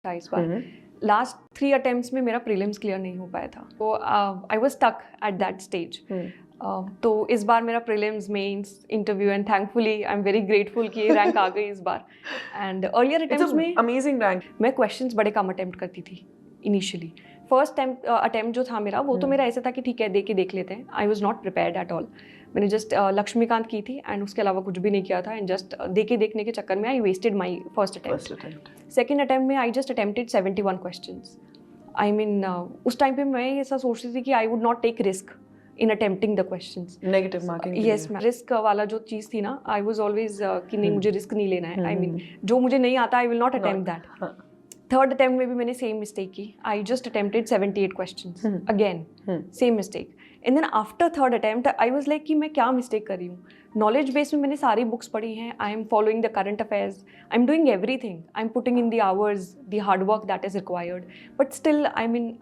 था इस बार। Last 3 attempts में मेरा प्रीलिम्स क्लियर नहीं हो पाया था, तो I was stuck at that stage. तो इस बार मेरा prelims, mains, interview and thankfully I am very grateful कि ये रैंक आ गई इस बार। एंड अर्लियर अटेम्प्ट्स में अमेजिंग रैंक। मैं क्वेश्चंस बड़े कम अटेम्प्ट करती थी इनिशियली। फर्स्ट अटेम्प्ट जो था मेरा वो तो मेरा ऐसा था कि ठीक है देख लेते हैं। I was not prepared at all. मैंने जस्ट लक्ष्मीकांत की थी एंड उसके अलावा कुछ भी नहीं किया था, एंड जस्ट देखने के चक्कर में I wasted my first attempt. Second attempt में I just attempted 71 questions. I mean उस टाइम पे मैं ऐसा सोचती थी कि I would not take risk in attempting the questions. Negative marking. Yes ma'am, risk वाला जो चीज़ थी ना, आई वॉज ऑलवेज कि नहीं मुझे रिस्क नहीं लेना है। आई मीन जो मुझे नहीं आता I will not attempt that. Third attempt में भी मैंने सेम मिस्टेक की। I just attempted 78 questions again, same mistake. And then after third attempt I was like कि मैं क्या मिस्टेक कर रही हूँ। नॉलेज बेस में मैंने सारी बुक्स पढ़ी हैं, I am following the current affairs, I am doing everything, I am putting in the hours, the hard work that is required, but still I mean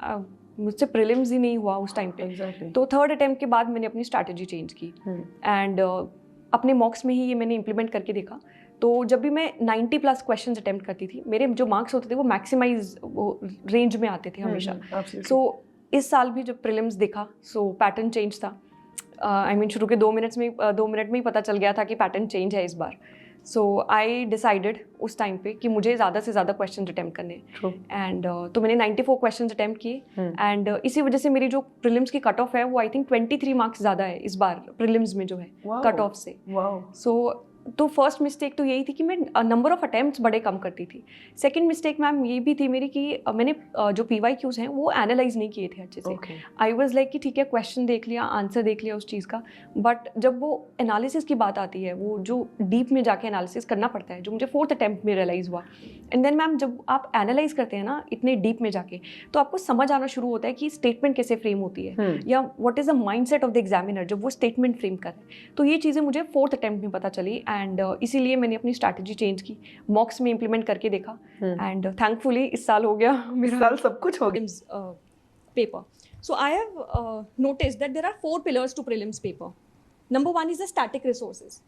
मुझसे प्रीलिम्स ही नहीं हुआ उस टाइम पे। तो थर्ड अटेम्प्ट के बाद मैंने अपनी स्ट्रैटेजी चेंज की एंड अपने मॉक्स में ही ये मैंने इम्प्लीमेंट करके देखा। तो जब भी मैं 90+ क्वेश्चंस अटेम्प्ट करती थी, मेरे जो मार्क्स होते थे वो मैक्सिमाइज रेंज में आते थे हमेशा। सो इस साल भी जब प्रीलिम्स देखा, सो पैटर्न चेंज था। आई मीन शुरू के 2 मिनट में ही पता चल गया था कि पैटर्न चेंज है इस बार। सो आई डिसाइडेड उस टाइम पे कि मुझे ज़्यादा से ज़्यादा क्वेश्चन अटेम्प्ट करने हैं। एंड तो मैंने 94 क्वेश्चन अटेम्प्ट किए एंड इसी वजह से मेरी जो प्रीलिम्स की कट ऑफ है वो आई थिंक 23 मार्क्स ज़्यादा है इस बार प्रीलिम्स में जो है कट ऑफ से। सो तो फर्स्ट मिस्टेक तो यही थी कि मैं नंबर ऑफ अटेम्प्ट्स बड़े कम करती थी। सेकंड मिस्टेक मैम ये भी थी मेरी कि मैंने जो PYQs हैं वो एनालाइज नहीं किए थे अच्छे से। आई वाज लाइक कि ठीक है क्वेश्चन देख लिया, आंसर देख लिया उस चीज़ का, बट जब वो एनालिसिस की बात आती है, वो जो डीप में जाके एनालिसिस करना पड़ता है, जो मुझे फोर्थ अटेम्प्ट में रियलाइज़ हुआ। एंड देन मैम जब आप एनालाइज करते हैं ना इतने डीप में जाके, तो आपको समझ आना शुरू होता है कि स्टेटमेंट कैसे फ्रेम होती है या what is the mindset of the examiner जब वो स्टेटमेंट फ्रेम कर रहे हैं। तो ये चीज़ें मुझे फोर्थ अटेम्प्ट में पता चली एंड इसीलिए मैंने अपनी स्ट्रैटेजी चेंज की, मॉक्स में इंप्लीमेंट करके देखा एंड थैंकफुली इस साल हो गया मेरा, साल सब कुछ हो गया। Paper, so I have noticed that there are 4 pillars to prelims paper. Number 1 is the static resources.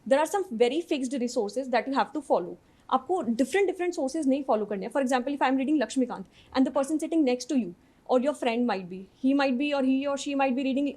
There are some very fixed resources that you have to follow. आपको different sources नहीं follow करने हैं. For example, if I am reading Lakshmikant and the person sitting next to you or your friend might be, he or she might be reading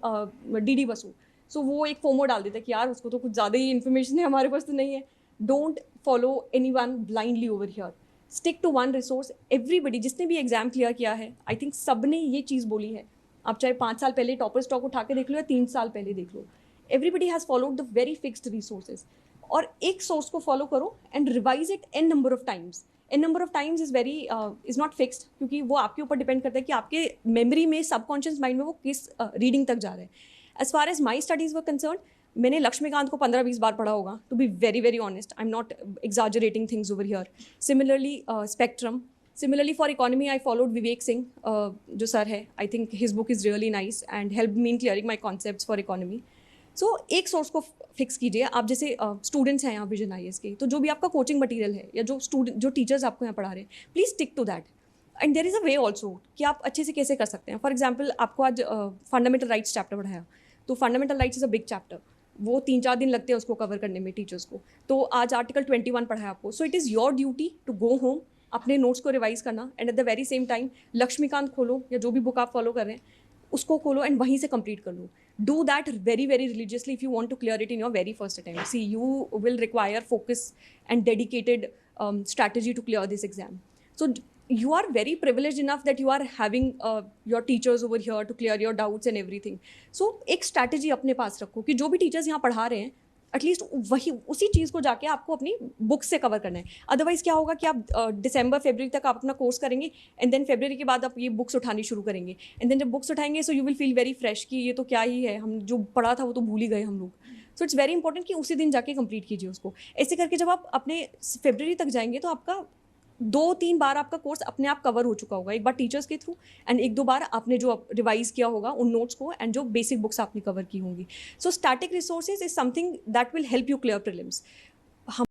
DD Basu. सो वो एक FOMO डाल देता है कि यार उसको तो कुछ ज़्यादा ही इन्फॉर्मेशन है, हमारे पास तो नहीं है। Don't follow anyone blindly over here, stick to one resource. Everybody जिसने भी एग्जाम क्लियर किया है, आई थिंक सब ने ये चीज़ बोली है। आप चाहे 5 साल पहले टॉपर स्टॉक उठा के देख लो या 3 साल पहले देख लो, everybody has followed the very fixed resources. और एक सोर्स को फॉलो करो and revise it N number of times. N number of times is not fixed, क्योंकि वो आपके ऊपर डिपेंड करता है कि आपके मेमोरी में, सबकॉन्शियस माइंड में वो किस रीडिंग तक जा रहा है। As far as my studies were concerned, मैंने लक्ष्मीकांत को 15-20 बार पढ़ा होगा, to be very very honest. I'm not exaggerating things over here. Similarly, Spectrum. Similarly for economy, I followed Vivek Singh, जो सर है. I think his book is really nice and helped me in clearing my concepts for economy. So एक source को fix कीजिए। आप जैसे students हैं यहाँ vision IAS के, तो जो भी आपका कोचिंग मटीरियल है या जो टीचर्स आपको यहाँ पढ़ा रहे हैं, please stick to that. And there is a way also कि आप अच्छे से कैसे कर सकते हैं। फॉर एग्जाम्पल आपको आज फंडामेंटल राइट्स चैप्टर पढ़ाया, तो fundamental rights is a big chapter, वो 3-4 दिन लगते हैं उसको कवर करने में टीचर्स को। तो आज आर्टिकल 21 पढ़ा है आपको, so it is your duty to go home, अपने नोट्स को रिवाइज करना and at the very same time Laxmikanth खोलो या जो भी बुक आप फॉलो कर रहे हैं उसको खोलो एंड वहीं से कंप्लीट कर लो। Do that very very religiously if you want to clear it in your very first attempt. See you will require focus and dedicated strategy to clear this exam. So you are very privileged enough that you are having your teachers over here to clear your doubts and everything. So एक strategy अपने पास रखो कि जो भी teachers यहाँ पढ़ा रहे हैं एटलीस्ट वही उसी चीज़ को जाके आपको अपनी बुक से कवर करना है। अदरवाइज़ क्या होगा कि आप दिसंबर फरवरी तक आप अपना कोर्स करेंगे एंड देन फरवरी के बाद आप ये बुक्स उठानी शुरू करेंगे एंड देन जब बुक्स उठाएंगे so you will feel very fresh कि ये तो क्या ही है, हम जो पढ़ा था वो तो भूल ही गए हम लोग। सो इट्स वेरी इंपॉर्टेंट कि उसी दिन जाके कंप्लीट कीजिए उसको। ऐसे करके जब आप अपने फरवरी तक जाएंगे तो आपका 2-3 बार आपका कोर्स अपने आप कवर हो चुका होगा, एक बार टीचर्स के थ्रू एंड 1-2 बार आपने जो रिवाइज किया होगा उन नोट्स को एंड जो बेसिक बुक्स आपने कवर की होंगी। So static resources is something that will help you clear prelims.